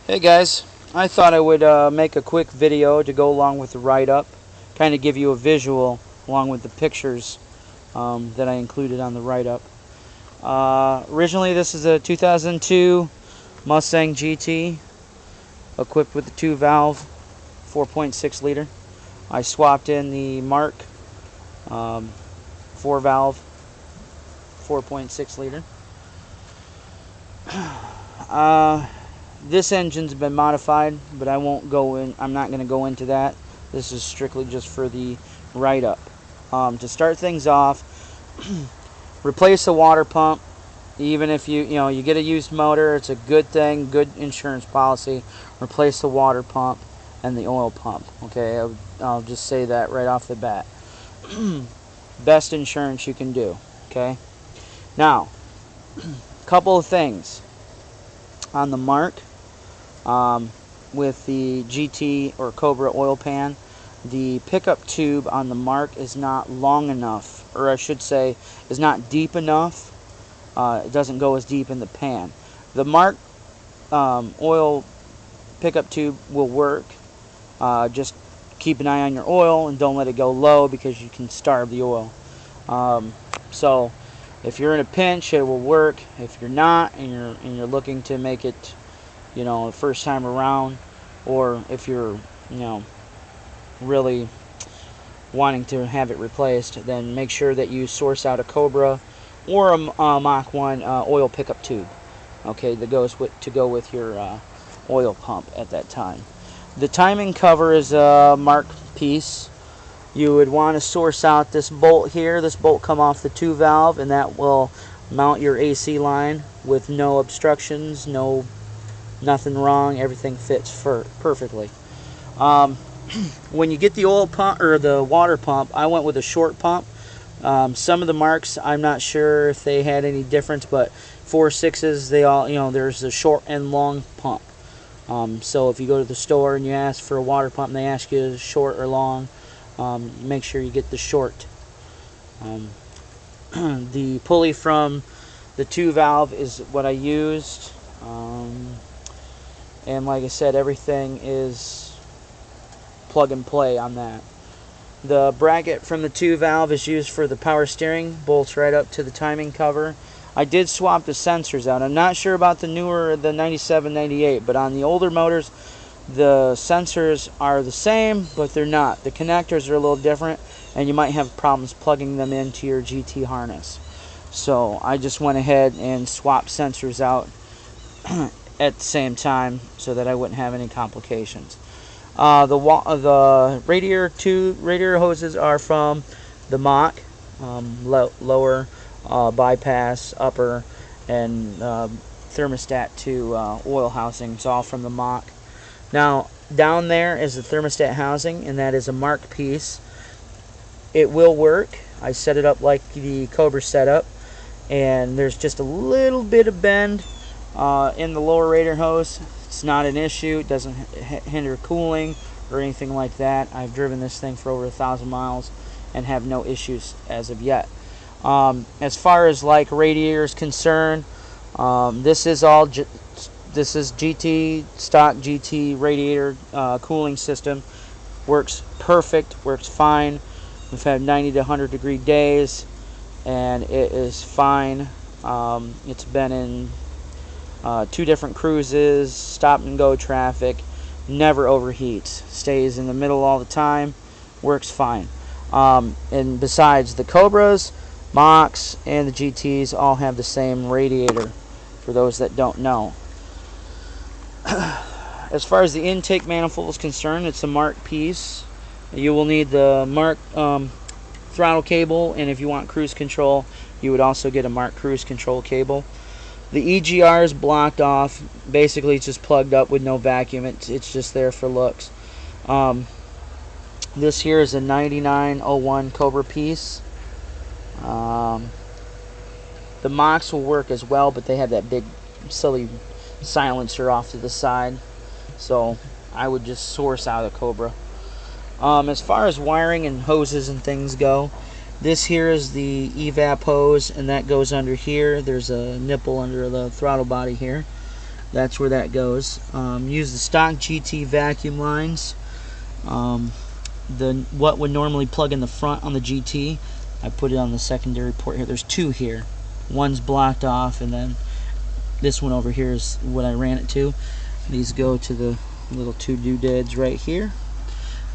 Hey guys, I thought I would make a quick video to go along with the write-up, kind of give you a visual along with the pictures that I included on the write-up. Originally this is a 2002 Mustang GT equipped with the 2-valve 4.6 liter. I swapped in the Mark 4-valve 4.6 liter. This engine's been modified, but I'm not going to go into that. This is strictly just for the write-up. To start things off, replace the water pump. Even if you get a used motor, it's a good thing, good insurance policy. Replace the water pump and the oil pump. Okay, I'll just say that right off the bat. Best insurance you can do. Okay. Now, a couple of things on the Mark. With the GT or Cobra oil pan, the pickup tube on the Mark is not long enough, or I should say is not deep enough. It doesn't go as deep in the pan. The Mark oil pickup tube will work. Just keep an eye on your oil and don't let it go low, because you can starve the oil. So if you're in a pinch, it will work. If you're not, and you're looking to make it the first time around, or if you're really wanting to have it replaced, then make sure that you source out a Cobra or a Mach 1 oil pickup tube, okay, that goes to go with your oil pump at that time. The timing cover is a Mark piece. You would want to source out this bolt here. This bolt come off the 2-valve, and that will mount your AC line with no obstructions, nothing wrong. Everything fits perfectly. When you get the oil pump or the water pump, I went with a short pump. Some of the Marks, I'm not sure if they had any difference, but 4.6s, they all, there's a short and long pump. So if you go to the store and you ask for a water pump and they ask you short or long, make sure you get the short. The pulley from the 2-valve is what I used. And like I said, everything is plug and play on that. The bracket from the 2-valve is used for the power steering, bolts right up to the timing cover. I did swap the sensors out. I'm not sure about the newer, the 97, 98, but on the older motors, the sensors are the same, but they're not. The connectors are a little different, and you might have problems plugging them into your GT harness. So I just went ahead and swapped sensors out at the same time so that I wouldn't have any complications. The radiator hoses are from the Mach, lower, bypass, upper, and thermostat to oil housing. It's all from the Mach. Now down there is the thermostat housing, and that is a Mark piece. It will work. I set it up like the Cobra setup, and there's just a little bit of bend in the lower radiator hose. It's not an issue. It doesn't hinder cooling or anything like that. I've driven this thing for over 1,000 miles and have no issues as of yet. As far as like radiator is concerned, this is GT stock GT radiator cooling system. Works perfect. Works fine. We've had 90 to 100 degree days, and it is fine. It's been in 2 different cruises, stop and go traffic, never overheats, stays in the middle all the time, works fine. And besides, the Cobras, Machs, and the GTs all have the same radiator, for those that don't know. As far as the intake manifold is concerned, it's a Mark piece. You will need the Mark throttle cable, and if you want cruise control, you would also get a Mark cruise control cable. The EGR is blocked off. Basically, it's just plugged up with no vacuum. It's just there for looks. This here is a 9901 Cobra piece. The Machs will work as well, but they have that big, silly silencer off to the side. So I would just source out a Cobra. As far as wiring and hoses and things go, this here is the evap hose, and that goes under here. There's a nipple under the throttle body here. That's where that goes. Use the stock GT vacuum lines. What would normally plug in the front on the GT, I put it on the secondary port here. There's two here. One's blocked off, and then this one over here is what I ran it to. These go to the little two doodads right here,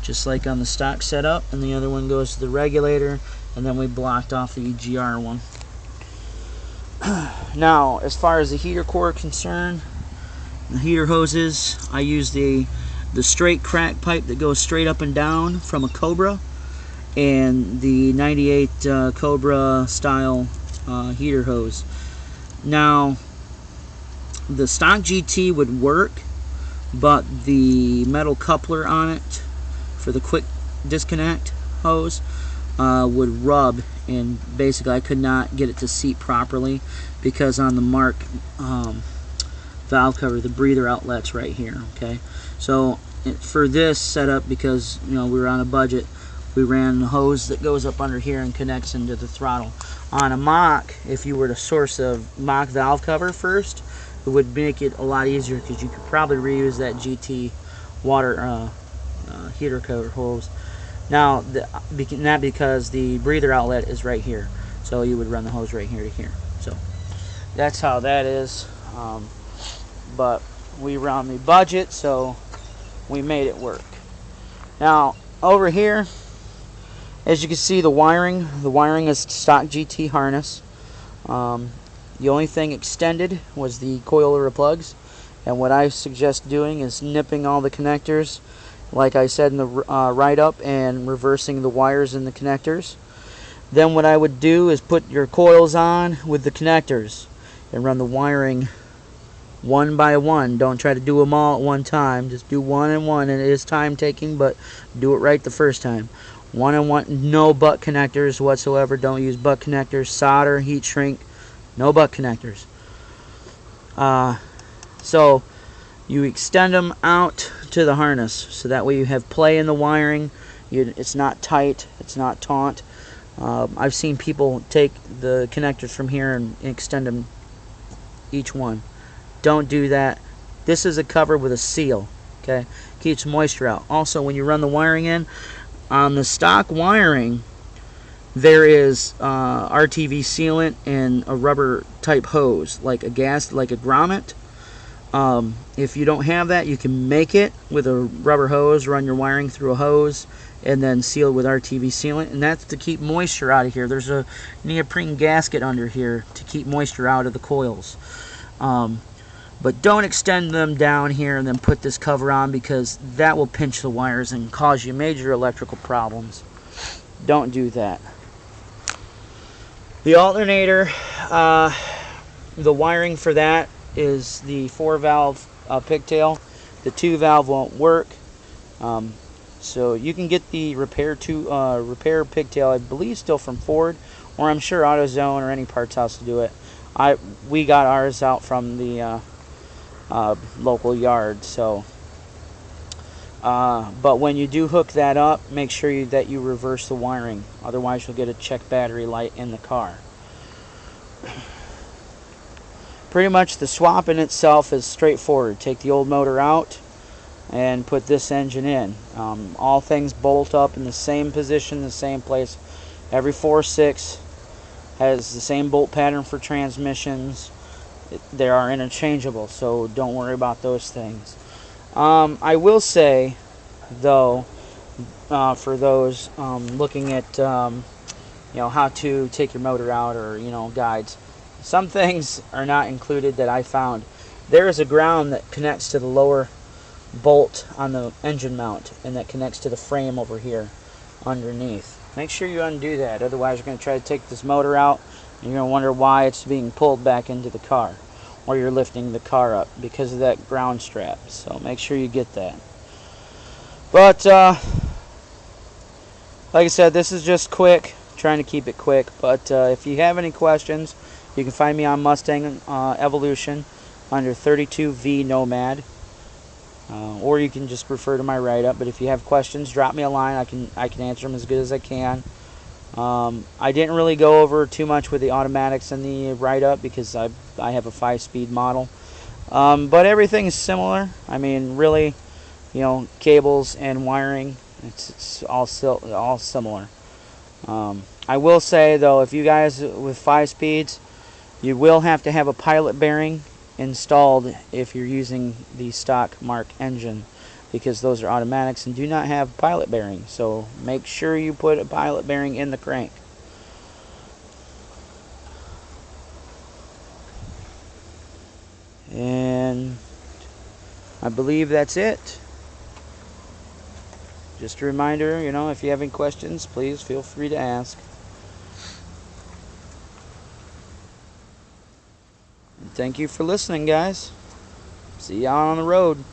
just like on the stock setup, and the other one goes to the regulator, and then we blocked off the EGR one. Now, as far as the heater core concerned, the heater hoses, I use the straight crack pipe that goes straight up and down from a Cobra, and the 98 Cobra style heater hose. Now, the stock GT would work, but the metal coupler on it for the quick disconnect hose would rub, and basically I could not get it to seat properly because on the Mark valve cover, the breather outlet's right here. Okay, so for this setup, because we were on a budget, we ran the hose that goes up under here and connects into the throttle. On a Mach, if you were to source a Mach valve cover first, it would make it a lot easier because you could probably reuse that GT water heater cover hose. Now, not because the breather outlet is right here, so you would run the hose right here to here. So that's how that is. But we were on the budget, so we made it work. Now, over here, as you can see, the wiring is stock GT harness. The only thing extended was the coilover plugs, and what I suggest doing is nipping all the connectors, like I said in the write-up, and reversing the wires in the connectors. Then what I would do is put your coils on with the connectors and run the wiring one by one. Don't try to do them all at one time. Just do one and one, and it is time taking, but do it right the first time. One and one, no butt connectors whatsoever. Don't use butt connectors. Solder, heat shrink, no butt connectors. So you extend them out to the harness, so that way you have play in the wiring. It's not tight, it's not taut. I've seen people take the connectors from here and extend them each one. Don't do that. This is a cover with a seal. Okay, keeps moisture out. Also, when you run the wiring in, on the stock wiring, there is RTV sealant and a rubber type hose, like a grommet. If you don't have that, you can make it with a rubber hose, run your wiring through a hose, and then seal it with RTV sealant, and that's to keep moisture out of here. There's a neoprene gasket under here to keep moisture out of the coils. But don't extend them down here and then put this cover on, because that will pinch the wires and cause you major electrical problems. Don't do that. The alternator, the wiring for that is the 4-valve pigtail. The 2-valve won't work. So you can get the repair pigtail, I believe, still from Ford, or I'm sure AutoZone or any parts house to do it. We got ours out from the local yard. So, but when you do hook that up, make sure that you reverse the wiring. Otherwise, you'll get a check battery light in the car. Pretty much the swap in itself is straightforward. Take the old motor out and put this engine in. All things bolt up in the same position, the same place. Every 4.6 has the same bolt pattern for transmissions. They are interchangeable, so don't worry about those things. I will say, though, for those looking at how to take your motor out, or guides, some things are not included that I found. There is a ground that connects to the lower bolt on the engine mount, and that connects to the frame over here underneath. Make sure you undo that, otherwise you're going to try to take this motor out and you're going to wonder why it's being pulled back into the car, or you're lifting the car up because of that ground strap. So make sure you get that. But like I said, this is just quick, trying to keep it quick. But if you have any questions, you can find me on Mustang Evolution under 32V Nomad, or you can just refer to my write-up. But if you have questions, drop me a line. I can answer them as good as I can. I didn't really go over too much with the automatics in the write-up because I have a 5-speed model. But everything's similar. I mean, really, you know, cables and wiring, it's all similar. I will say though, if you guys with 5 speeds, you will have to have a pilot bearing installed if you're using the stock Mark engine, because those are automatics and do not have pilot bearing. So make sure you put a pilot bearing in the crank. And I believe that's it. Just a reminder, you know, if you have any questions, please feel free to ask. And thank you for listening, guys. See you on the road.